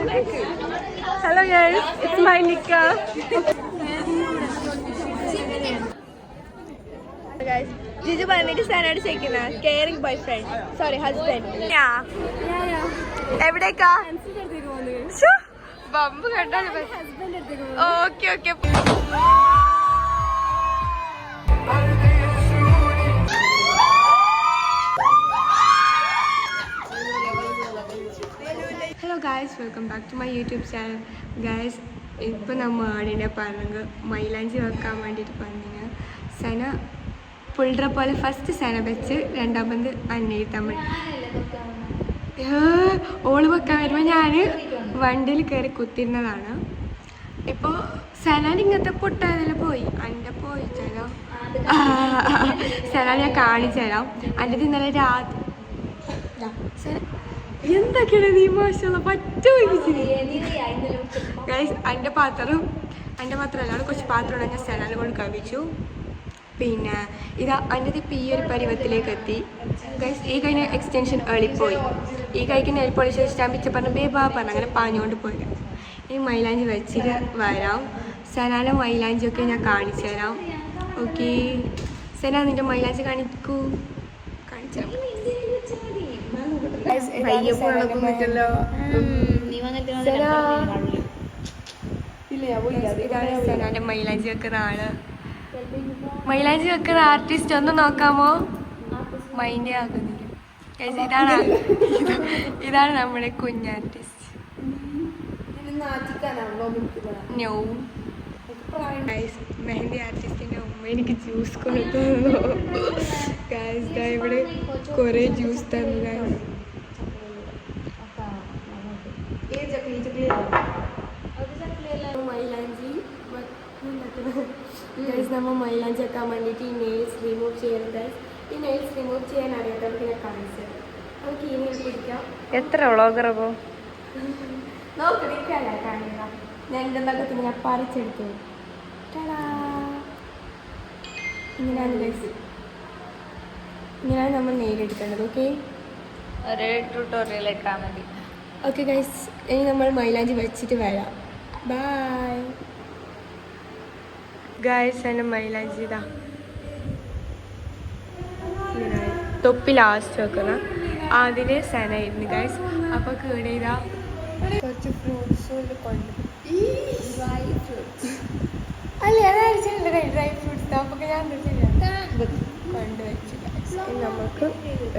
Hello guys, it's my Nika. Guys, Jiju പറഞ്ഞിട്ട് സാനാണ് ചോദിക്കുന്ന caring boyfriend sorry husband. എവിടേക്കാ ബമ്പ് കണ്ടാ? Okay okay. Hello guys, welcome back to my YouTube channel. Guys, ഇപ്പോൾ നമ്മൾ ആടിനെ പറഞ്ഞെങ്കിൽ മൈലാഞ്ചി വെക്കാൻ വേണ്ടിയിട്ട് പറഞ്ഞിന് സന പുൾഡ്ര പോലെ ഫസ്റ്റ് സന വെച്ച് രണ്ടാമത് അന്നയിൽ തമ്മിൽ ഓള് വെക്കാൻ വരുമ്പോൾ ഞാൻ വണ്ടിയിൽ കയറി കുത്തിരുന്നതാണ്. ഇപ്പോൾ സനാൻ ഇങ്ങനത്തെ പൊട്ടാതിൽ പോയി എൻ്റെ പോയിച്ചാലോ സനാൻ ഞാൻ കാണിച്ചു തരാം. എൻ്റെ ഇന്നലെ രാത്രി എന്തൊക്കെയാണ് നീ മാഷുള്ള പറ്റ ഗൈസ്. എൻ്റെ പാത്രമല്ല കുറച്ച് പാത്രം ഞാൻ സനാനെ കൊണ്ട് കവിച്ചു. പിന്നെ ഇതാ എൻ്റെ ഇപ്പം ഈ ഒരു പരുവത്തിലേക്ക് എത്തി ഗൈസ്. ഈ കഴിഞ്ഞ എക്സ്റ്റൻഷൻ എളിപ്പോയി. ഈ കൈക്ക് നെൽപ്പൊളി ശേഷം പിച്ച പറഞ്ഞു ബേബാ പറഞ്ഞു അങ്ങനെ പാഞ്ഞുകൊണ്ട് പോയി. ഇനി മൈലാഞ്ചി വെച്ചിട്ട് വരാം. സനാനെ മൈലാഞ്ചിയൊക്കെ ഞാൻ കാണിച്ചു തരാം. ഓക്കെ സന, നിൻ്റെ മൈലാഞ്ചി കാണിക്കൂ. കാണിച്ചു തരാം. സനാന്റെ മൈലാഞ്ചി വെക്കുന്ന ആള്, മൈലാഞ്ചി വെക്കുന്ന ആർട്ടിസ്റ്റ് ഒന്ന് നോക്കാമോ? മൈൻഡേ ആകുന്നില്ല. ഇതാണ് നമ്മുടെ കുഞ്ഞ് ആർട്ടിസ്റ്റ്. മെഹന്തി ആർട്ടിസ്റ്റിന്റെ ഉമ്മ എനിക്ക് ജ്യൂസ് കൊടുത്തു. ഇവിടെ കുറെ ജ്യൂസ് തന്നു. മൈലാഞ്ചി നമ്മൾ മൈലാഞ്ചി വെക്കാൻ വേണ്ടിയിട്ട് ഈ നെയിൽസ് റിമൂവ് ചെയ്യുന്നത്. ഈ നെയിൽസ് റിമൂവ് ചെയ്യാൻ അറിയാത്തവർക്ക് ഞാൻ കാണിച്ചത്. നമുക്ക് ഈ നെയിൽ പിടിക്കാം. എത്ര വ്ളോഗറപ്പോ നോക്കില്ല കാണില്ല. ഞാൻ എൻ്റെ നഖത്തിന് ഞാൻ പറിച്ചെടുത്തു. ഇങ്ങനെയാണ് നമ്മൾ നെയിൽ എടുക്കേണ്ടത്. ഓക്കെ, ഒരു ട്യൂട്ടോറിയൽ എടുക്കാൻ മതി. ഓക്കെ ഗൈസ്, ഇനി നമ്മൾ മൈലാഞ്ചി വെച്ചിട്ട് വരാം. Bye guys. എൻ്റെ മൈലാഞ്ചി ഇതാ തൊപ്പി ലാസ്റ്റ് വെക്കുന്ന അതിന് സനായിരുന്നു ഗൈസ്. അപ്പോൾ കേട് ചെയ്താ കുറച്ച് ഫ്രൂട്ട്സും കൊണ്ട് അല്ലേ അതടിച്ചിട്ടുണ്ട് ഡ്രൈ ഫ്രൂട്ട്സ്. അപ്പോൾ ഞാൻ കൊണ്ടുവച്ചു. നമുക്ക്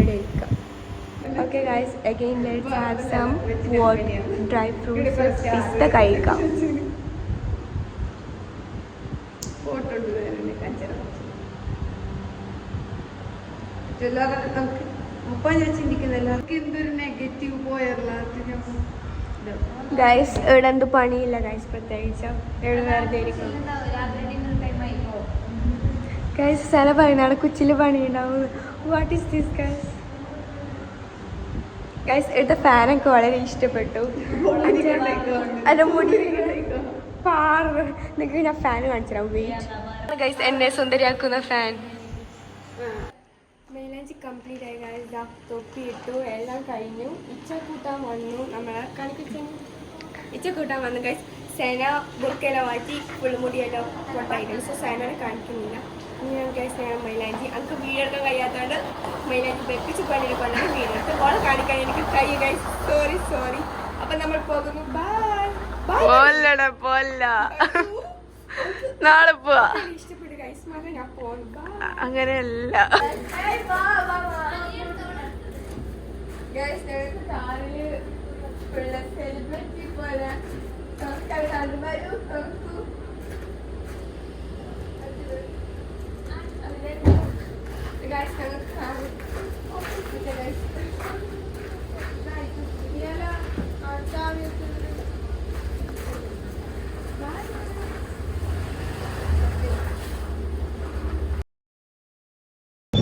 എടുക്കാം. Okay guys, again let's have some dry fruits. Pista കഴിക്കാം. ഗൈസ് ഇവിടെ എന്ത് പണിയില്ല ഗൈസ്, പ്രത്യേകിച്ച് ഇവിടെ വെറുതെ ഇരിക്കും. ഗൈസ് ചില പറയുന്നതാണ് കൊച്ചിൽ പണിയുണ്ടാവും. What is this guys? Guys ഇവിടുത്തെ ഫാനൊക്കെ വളരെ ഇഷ്ടപ്പെട്ടു. എൻ്റെ മുടി നിങ്ങൾക്ക് ഞാൻ ഫാൻ കാണിച്ചുതരാം. വെയിറ്റ് ഗൈസ്, എന്നെ സുന്ദരിയാക്കുന്ന ഫാൻ. മൈലാഞ്ചി കംപ്ലീറ്റ് ആയി ഗൈസ്. തൊപ്പി ഇട്ടു, എല്ലാം കഴിഞ്ഞു. ഇച്ച കൂട്ടാൻ വന്നു. നമ്മളെ കളിപ്പിച്ചു ഇച്ച കൂട്ടാൻ വന്നു ഗൈസ്. സേന ബുക്കെല്ലാം മാറ്റി പുള്ളുമുടിയെല്ലാം കൊട്ടായിരുന്നു. സോ സേനനെ കാണിക്കുന്നില്ല. ഞാൻ ഗൈസ് ഞാൻ മൈലാഞ്ചി എനിക്ക് വീഡിയോ എടുക്കാൻ കഴിയാത്തതുകൊണ്ട് മൈലാഞ്ചി വെപ്പിച്ച് പണിയിൽ കൊണ്ടാണ് വീഡിയോ എടുത്ത് ഓളെ കാണിക്കാൻ എനിക്ക് കഴിയും ഗൈസ്. സോറി. അപ്പം നമ്മൾ പോകുന്നു. നാളെ പോവാ. ഇഷ്ടപ്പെട്ടു ഗൈസ്. ഞാൻ പോകുന്നു. അങ്ങനെയല്ല ഗൈസ്. കാറില് സെലിബ്രിറ്റി പോലെ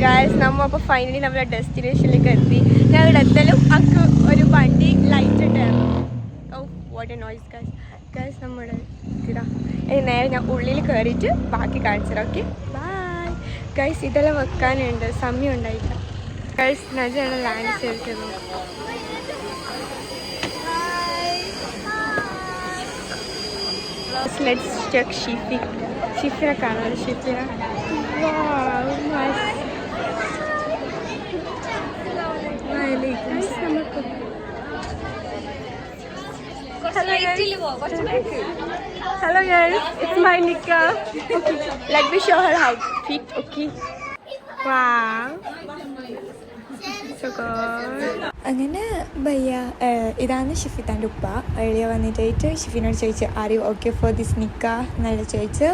ഗൈസ് നമ്മളിപ്പോൾ ഫൈനലി നമ്മളെ ഡെസ്റ്റിനേഷനിലേക്ക് എത്തി. ഞാൻ ഇവിടെ എത്തലും അക്ക് ഒരു വണ്ടി ലൈറ്റ് ഇട്ടായിരുന്നു. Oh what a noise guys. Guys നമ്മുടെ ഇതാ ഇനി നേരെ ഞാൻ ഉള്ളിൽ കയറിയിട്ട് ബാക്കി കാണിച്ചുതരാം. Okay bye guys. ഇതെല്ലാം വെക്കാനുണ്ട്, സമയം ഉണ്ടായില്ല ഗൈസ്. നജാണ് ലാൻഡ് ചെയ്തിരുന്നത്. ലെറ്റ്സ് ചെക്ക് ഷിഫിനെ കാണാം. ഷിഫിനെ Hello guys, it's my Nika. Okay, let me show her outfit. Okay. Wow. So good. അങ്ങനെ ഭയ്യ ഇതാണ് ഷിഫിത്താൻ്റെ ഉപ്പ. എളിയ വന്നിട്ടായിട്ട് ഷിഫിനോട് ചോദിച്ചു are you okay for this നിക്ക എന്നല്ല ചോദിച്ചു.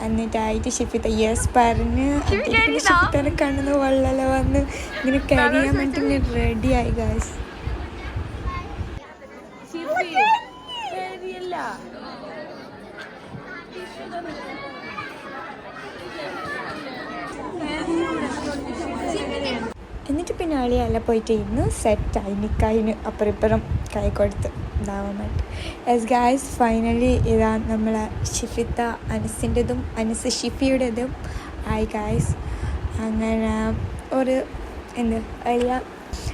എന്നിട്ടായിട്ട് ഷിഫിത്ത യെസ് പറഞ്ഞ് ഷിഫിത്താനെ കണ്ണുന്ന വെള്ളമെല്ലാം വന്ന് ഇങ്ങനെ ക്യാരി ചെയ്യാൻ വേണ്ടി ഇങ്ങനെ റെഡി ആയി ഗായ്സ്. എന്നിട്ട് പിന്നെ അളിയല്ല പോയിട്ട് ഇരുന്ന് സെറ്റായി നിക്കായിന് അപ്പുറം ഇപ്പുറം കൈ കൊടുത്ത് ഇതാവാൻ വേണ്ടി. എസ് ഗായ്സ് ഫൈനലി ഇതാ നമ്മളെ ഷിഫിത്ത അനസിൻ്റെതും അനസ് ഷിഫിയുടേതും ആയി ഗായ്സ്. അങ്ങനെ ഒരു അളിയ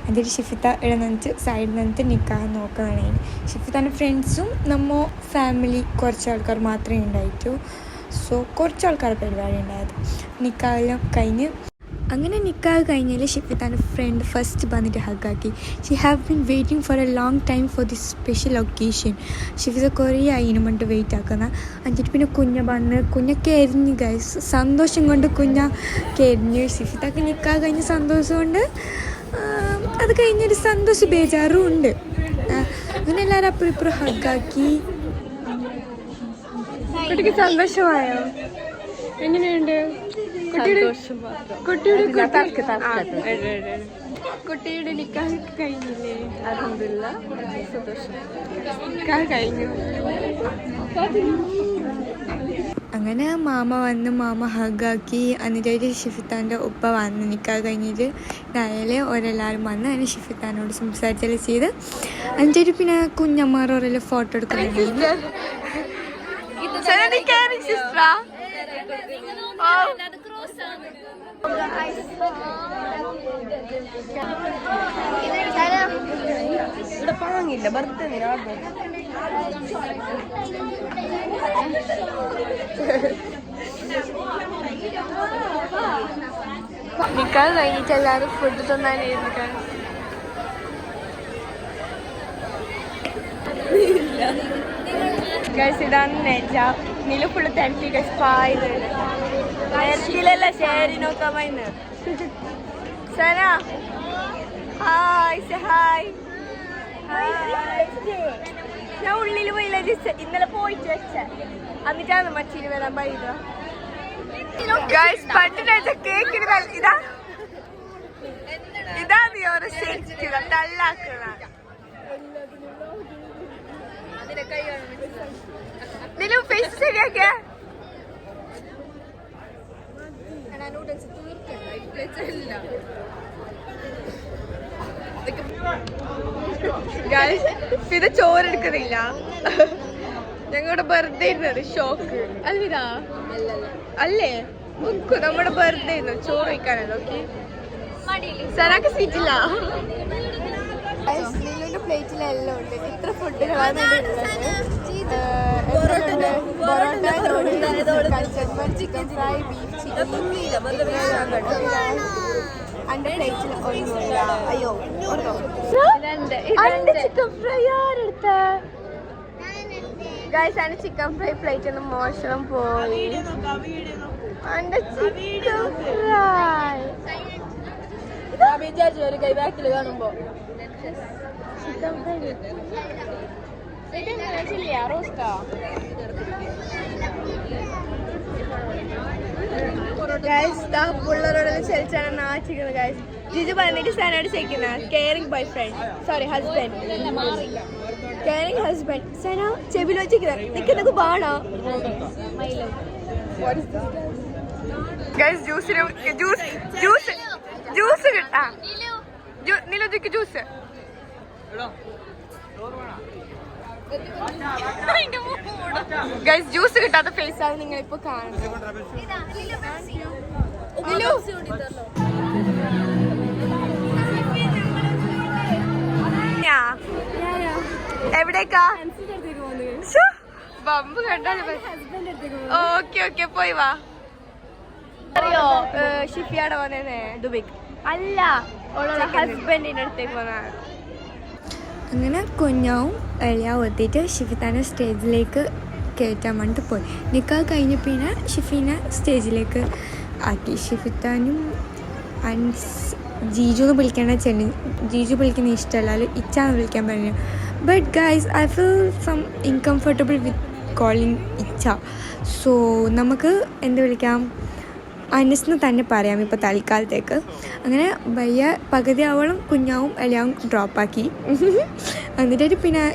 എന്നിട്ട് ഷിഫിത്ത ഇവിടെ നിന്നിട്ട് സൈഡിൽ നിന്നിട്ട് നിൽക്കാൻ നോക്കുന്നതാണ്. ഷിഫിത്താൻ്റെ ഫ്രണ്ട്സും നമ്മ ഫാമിലി കുറച്ച് ആൾക്കാർ മാത്രമേ ഉണ്ടായിട്ടു. സോ കുറച്ച് ആൾക്കാർ പരിപാടി ഉണ്ടായത്. നിക്കായെല്ലാം കഴിഞ്ഞ് അങ്ങനെ നിക്കാഹ് കഴിഞ്ഞാൽ ഷിഫിത്താൻ്റെ ഫ്രണ്ട് ഫസ്റ്റ് വന്നിട്ട് ഹഗ്ഗാക്കി. She have been waiting for a long time for this special occasion. Shifitha കുറേ അതിന് വേണ്ടി വെയിറ്റ് ആക്കുന്ന. എന്നിട്ട് പിന്നെ കുഞ്ഞൊക്കെ എരിഞ്ഞ് ഗൈസ്. സന്തോഷം കൊണ്ട് കുഞ്ഞൊക്കെ എരിഞ്ഞ്. ഷിഫിത്താക്ക് നിക്കാഹ് കഴിഞ്ഞ സന്തോഷം കൊണ്ട് അത് കഴിഞ്ഞൊരു സന്തോഷം ബേജാറും ഉണ്ട്. അങ്ങനെ എല്ലാവരും അപ്പുറം ഇപ്പുറം ഹഗ്ഗാക്കി. കുട്ടിക്ക് സന്തോഷമായോ? എങ്ങനെയുണ്ട് കുട്ടിയുടെ നിക്കാഹ് കഴിഞ്ഞില്ലേ? നിക്കാഹ് കഴിഞ്ഞു. അങ്ങനെ മാമ ഹഗ്ഗാക്കി. എന്നിട്ടായിട്ട് ഷിഫിത്താൻ്റെ ഉപ്പ വന്ന് നിക്കാഹ് കഴിഞ്ഞിട്ട് ഇതായാലേ ഓരെല്ലാവരും വന്ന് അതിന് ഷിഫിത്താനോട് സംസാരിച്ചെല്ലാം ചെയ്ത്. എന്നിട്ടായിട്ട് പിന്നെ കുഞ്ഞമ്മാരോരെല്ലാം ഫോട്ടോ എടുക്കുന്നുണ്ടായിരുന്നു. ഇവിടെ പാങ്ങില്ല ബർത്ത്ഡേ നിക്കാഹ് കഴിഞ്ഞിട്ട് എല്ലാവരും ഫുഡ് തിന്നാനിരുന്നിട്ടാണ്. ഇതാണ് നെജ. നില ഫുള്ള് തെരക്കി ഗസ്പായത് നെരക്കിലല്ല ശരി നോക്കാൻ വൈന്ന്. സന ഹായ് ഹായ്. ഞാൻ ഉള്ളിൽ പോയില്ല. ഇന്നലെ പോയിട്ട് വെച്ച എന്നിട്ടാണ് മച്ചിന് വരാൻ പൈത. പണ്ട് കേക്ക് ഇതാ നീ ഓരോ ശരിക്കുക തള്ളാക്കുന്ന നിലു ഫേസ് ശരിയാക്കിയ ഇത് ചോറെടുക്കുന്നില്ല. ഞങ്ങളുടെ ബർത്ത്ഡേ ഇരുന്നത് ഷോക്ക് അല്ലിതാ അല്ലേ നമ്മുടെ ബർത്ത്ഡേ ഇരുന്നു. ചോറ് വയ്ക്കാനല്ലോ. സനാക്ക് സീറ്റില്ല. നിലുവിന്റെ പ്ലേറ്റിലെല്ലാം ഉണ്ട്. ഇത്ര ഫുഡുകളാണ് ചിക്കൻ ഫ്രൈ, ബീഫ് ചില്ലി. അന്റെ പ്ലേറ്റിൽ ഒന്നുമില്ല. അയ്യോ ചിക്കൻ ഫ്രൈ ആരെടുത്ത ഗൈസ്? അതിന്റെ ചിക്കൻ ഫ്രൈ പ്ലേറ്റ് ഒന്ന് മോശം പോയി. അന്റെ ചിക്കൻ ഫ്രൈ വിചാരിച്ചു ഒരു കൈ ബാക്കിൽ കാണുമ്പോ ചിക്കൻ ഫ്രൈ പിള്ളേരോടെല്ലാം ചെലിച്ചാണ് നാച്ചിക്കുന്നത് ഗൈസ്. ജിജു പറഞ്ഞിട്ട് സനോട് ചോദിക്കുന്ന caring boyfriend, sorry husband, caring husband. Sana ചെവിയിൽ വെച്ചിരിക്കുന്നത് നിനക്ക് ബാണോ ഗൈസ്? ജ്യൂസ് കിട്ടാ നിലക്ക് ജ്യൂസ്. ഗൈസ് ജ്യൂസ് കിട്ടാത്ത ഫേസ് ആണ് നിങ്ങൾ ഇപ്പൊ കാണുന്നത്. എവിടേക്കാ? ബമ്പ് കണ്ടാലും ഓക്കെ ഓക്കെ പോയി വാ. അറിയോ ഷിഫിയാടെ വന്നേ ദുബൈക്ക് അല്ല ഓളോടെ ഹസ്ബൻഡിന്റെ അടുത്തേക്ക് വന്ന. അങ്ങനെ കുഞ്ഞാവും എളിയാവും എത്തിയിട്ട് ഷിഫിത്താനെ സ്റ്റേജിലേക്ക് കയറ്റാൻ വേണ്ടിയിട്ട് പോയി. നിക്കാഹ് കഴിഞ്ഞ പിന്നെ ഷിഫീനെ സ്റ്റേജിലേക്ക് ആക്കി. ഷിഫിത്താനും ജീജു എന്ന് വിളിക്കേണ്ട ചെന്നി ജീജു വിളിക്കുന്ന ഇഷ്ടമല്ല, ഇച്ചാന്ന് വിളിക്കാൻ പറഞ്ഞു. But guys I feel some uncomfortable with calling ഇച്ച. സോ നമുക്ക് എന്ത് വിളിക്കാം, അനസ്ന്ന് തന്നെ പറയാം ഇപ്പോൾ തൽക്കാലത്തേക്ക്. അങ്ങനെ ഭയ്യ പകുതി അവളും കുഞ്ഞാവും എല്ലാം ഡ്രോപ്പാക്കി. എന്നിട്ട് പിന്നെ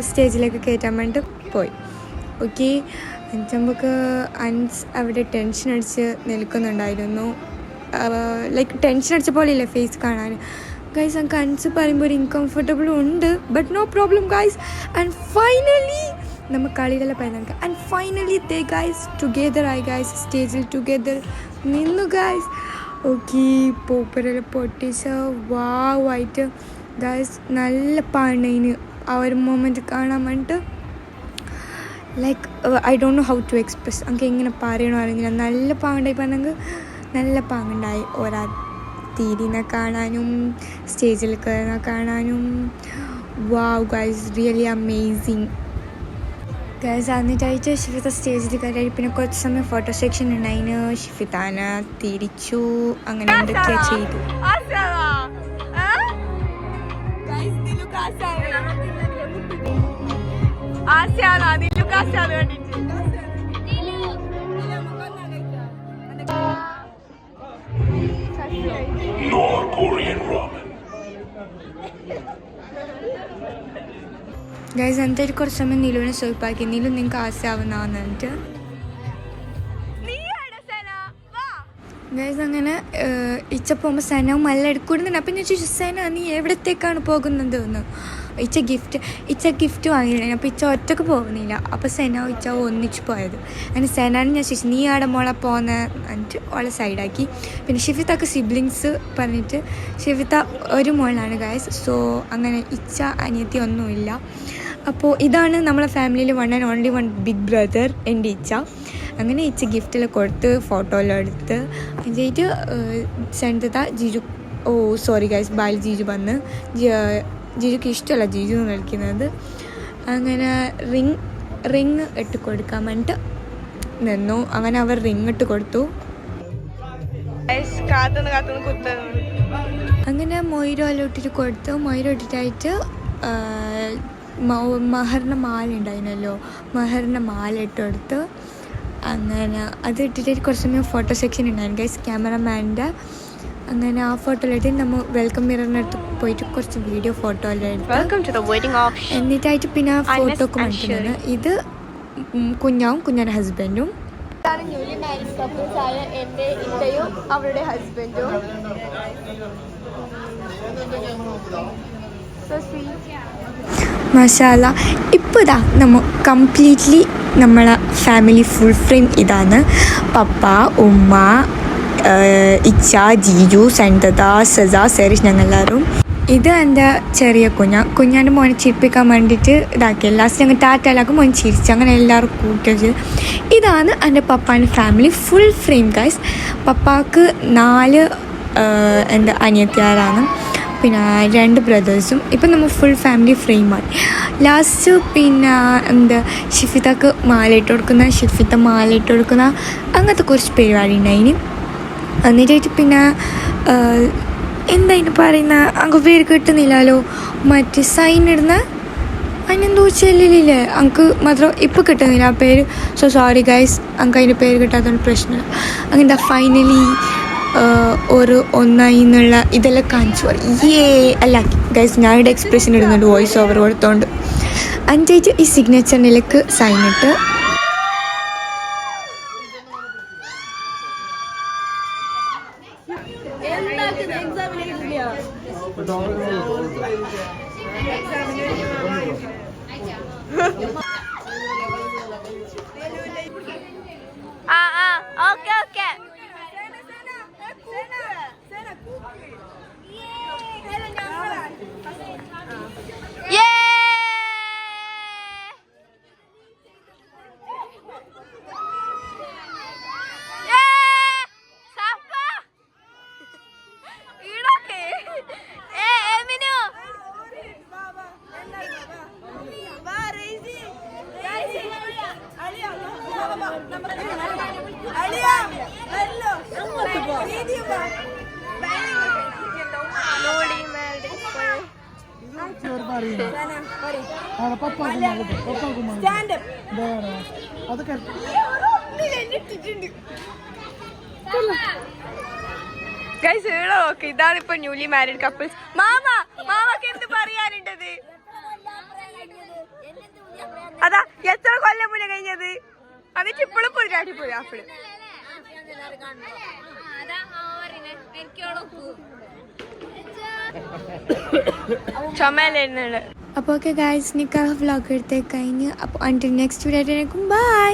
സ്റ്റേജിലേക്ക് കയറ്റാൻ വേണ്ടി പോയി. ഓക്കെ, നമുക്ക് അൻസ് അവിടെ ടെൻഷൻ അടിച്ച് നിൽക്കുന്നുണ്ടായിരുന്നു. ലൈക്ക് ടെൻഷൻ അടിച്ച പോലെയില്ല ഫേസ് കാണാൻ. ഗൈസ് നമുക്ക് അൻസ് പറയുമ്പോൾ ഒരു ഇൻകംഫർട്ടബിളും ഉണ്ട്, but no problem guys. And finally നമ്മൾ കളികളെല്ലാം പറയുന്നത്. ആൻഡ് ഫൈനലി ദേ ഗൈസ് ടുഗെദർ ആയി ഗൈസ്, സ്റ്റേജിൽ ടുഗെദർ നിന്നു ഗൈസ്. ഓക്കെ, പോപ്പരെല്ലാം പൊട്ടിച്ച വാവായിട്ട് ഗൈസ് നല്ല പാണ്ടതിന് ആ ഒരു മൊമെൻറ്റ് കാണാൻ വേണ്ടിയിട്ട്. Like I don't know how to express, നമുക്ക് എങ്ങനെ പറയണോ അറിയില്ല. നല്ല പാങ്ങുണ്ടായി പറഞ്ഞെങ്കിൽ നല്ല പാങ്ങുണ്ടായി. ഓരോ തീരിനെ കാണാനും സ്റ്റേജിൽ കയറുന്ന കാണാനും. Wow guys, really amazing guys. എന്നിട്ടായിട്ട് ഷിഫിത്ത സ്റ്റേജിൽ കയറി. പിന്നെ കുറച്ച് സമയം ഫോട്ടോ സെക്ഷൻ ഉണ്ടായിന്. ഷിഫിത്താനെ തിരിച്ചു, അങ്ങനെ എന്തൊക്കെയാ ചെയ്തു. North Korean ramen. ഗൈസ് എന്തായാലും കുറച്ച് സമയം നിലുവിനെ സ്വയ്പാക്കി. നിലു നിങ്ങൾക്ക് ആശയാവുന്ന ഗൈസ്. അങ്ങനെ ഇച്ച പോകുമ്പോൾ സനവും നല്ല എടുക്കൂടുന്നുണ്ട്. അപ്പം ഞാൻ ചോദിച്ചു, സന നീ എവിടത്തേക്കാണ് പോകുന്നത് എന്ന്. ഇച്ച ഗിഫ്റ്റ് വാങ്ങിയിട്ടുണ്ട്. അപ്പോൾ ഇച്ച ഒറ്റക്ക് പോകുന്നില്ല. അപ്പോൾ സെന ഇച്ച ഒന്നിച്ച് പോയത്. അങ്ങനെ സെനാണ് ഞാൻ ചോദിച്ചു, നീ ആടെ മോളെ പോകുന്ന എന്നിട്ട് ഓളെ സൈഡാക്കി. പിന്നെ ഷിഫിത്തക്ക് സിബ്ലിങ്സ് പറഞ്ഞിട്ട് ഷിഫിത്ത ഒരു മോളാണ് ഗൈസ്. സോ അങ്ങനെ ഇച്ച അനിയത്തി ഒന്നുമില്ല. അപ്പോൾ ഇതാണ് നമ്മളെ ഫാമിലിയിൽ one and only one big brother എൻ്റെ ഇച്ച. അങ്ങനെ ഇച്ച ഗിഫ്റ്റെല്ലാം കൊടുത്ത് ഫോട്ടോയെല്ലാം എടുത്ത് എന്നിട്ട് സെൻറ്റത ജീജു, ഓ സോറി ഗൈസ്, ബാൽ ജീജു വന്ന്. ജീജുക്ക് ഇഷ്ടമല്ല ജീജു എന്ന് വിളിക്കുന്നത്. അങ്ങനെ റിങ് ഇട്ട് കൊടുക്കാൻ വേണ്ടിയിട്ട് നിന്നു. അങ്ങനെ അവർ റിങ് ഇട്ട് കൊടുത്തു. അങ്ങനെ മൊയ്രോല ഇട്ടിട്ട് കൊടുത്തു. മൊയ്രോ ഇട്ടിട്ടായിട്ട് മഹറിൻ്റെ മാല ഉണ്ടായിരുന്നല്ലോ, മഹറിൻ്റെ മാല ഇട്ട് കൊടുത്ത്. അങ്ങനെ അത് ഇട്ടിട്ട് കുറച്ച് സമയം ഫോട്ടോ സെക്ഷൻ ഉണ്ടായിരുന്നു ഗൈസ്, ക്യാമറമാൻ്റെ. അങ്ങനെ ആ ഫോട്ടോയിലിട്ട് നമ്മൾ വെൽക്കം മിററിനടുത്ത് പോയിട്ട് കുറച്ച് വീഡിയോ ഫോട്ടോ എല്ലാം എടുത്ത് എന്നിട്ടായിട്ട് പിന്നെ ഫോട്ടോ ഒക്കെ മറ്റുന്നത്. ഇത് കുഞ്ഞാൻ്റെ ഹസ്ബൻഡും. എൻ്റെ ഇത്തയും അവരുടെ ഹസ്ബൻഡും. മഷാല. ഇപ്പോൾ ഇതാ നമ്മൾ കംപ്ലീറ്റ്ലി നമ്മളെ ഫാമിലി ഫുൾ ഫ്രെയിം ഇതാണ്. പപ്പ, ഉമ്മ, ഇച്ച, ജീജു, സന്തത, സസ, സെറിഷ്, ഞങ്ങളെല്ലാവരും. ഇത് എൻ്റെ ചെറിയ കുഞ്ഞാൻ്റെ മോനെ ചിരിപ്പിക്കാൻ വേണ്ടിയിട്ട് ഇതാക്കി. ലാസ്റ്റ് ഞങ്ങൾ ടാറ്റയിലാക്കും മോൻ ചിരിച്ചു. അങ്ങനെ എല്ലാവരും കൂട്ടിയത്. ഇതാണ് എൻ്റെ പപ്പാൻ്റെ ഫാമിലി ഫുൾ ഫ്രെയിം ഗൈസ്. പപ്പാക്ക് 4 അനിയത്തിയാരാണ്, പിന്നെ 2 ബ്രദേഴ്സും. ഇപ്പം നമ്മൾ ഫുൾ ഫാമിലി ഫ്രെയിമാണ്. ലാസ്റ്റ് പിന്നെ ഷിഫിത്തക്ക് മാല ഇട്ട് കൊടുക്കുന്ന, ഷിഫിത്ത മാല ഇട്ട് കൊടുക്കുന്ന, അങ്ങനത്തെ കുറച്ച് പരിപാടി ഉണ്ടായിന്. എന്നിട്ടായിട്ട് പിന്നെ എന്തായാലും പറയുന്ന അങ്ങ് പേര് കിട്ടുന്നില്ലല്ലോ, മറ്റ് സൈൻ ഇടുന്ന അതിനെന്തോ ചെല്ലില്ലേ അങ്ക് മാത്രം ഇപ്പോൾ കിട്ടുന്നില്ല ആ പേര്. സോ സോറി ഗൈസ്, അങ്ക് അതിൻ്റെ പേര് കിട്ടാത്തതുകൊണ്ട് പ്രശ്നമില്ല. അങ്ങനത്തെ ഫൈനലി ഒരു ഒന്നായി എന്നുള്ള ഇതെല്ലാം കാണിച്ചു അല്ല ഗൈസ്. ഞാനിവിടെ എക്സ്പ്രഷൻ ഇടുന്നുണ്ട് വോയിസ് ഓവർ കൊടുത്തോണ്ട്. അഞ്ചായിട്ട് ഈ സിഗ്നേച്ചറിലേക്ക് സൈൻ ഇട്ട് ഗൈസ് ഇവിടെ നോക്ക്, ഇതാണ് ഇപ്പൊ ന്യൂലി മാരീഡ് കപ്പിൾസ്. മാമക്ക് എന്ത് പറയാനുണ്ടത്? അതാ എത്ര കൊല്ലം മുന്നേ കഴിഞ്ഞത്, അതിട്ട് ഇപ്പോഴും പൊരിയാട്ടി പോയി അപ്പിള്. ചുമലുണ്ട്. അപ്പോൾ ഓക്കെ ഗൈസ്, നിക്കാഹ് വ്ളോഗ് എടുത്തേ കഴിഞ്ഞ്. അപ്പോൾ അൺടിൽ നെക്സ്റ്റ് വീഡിയോ ആയിട്ട് ബൈ.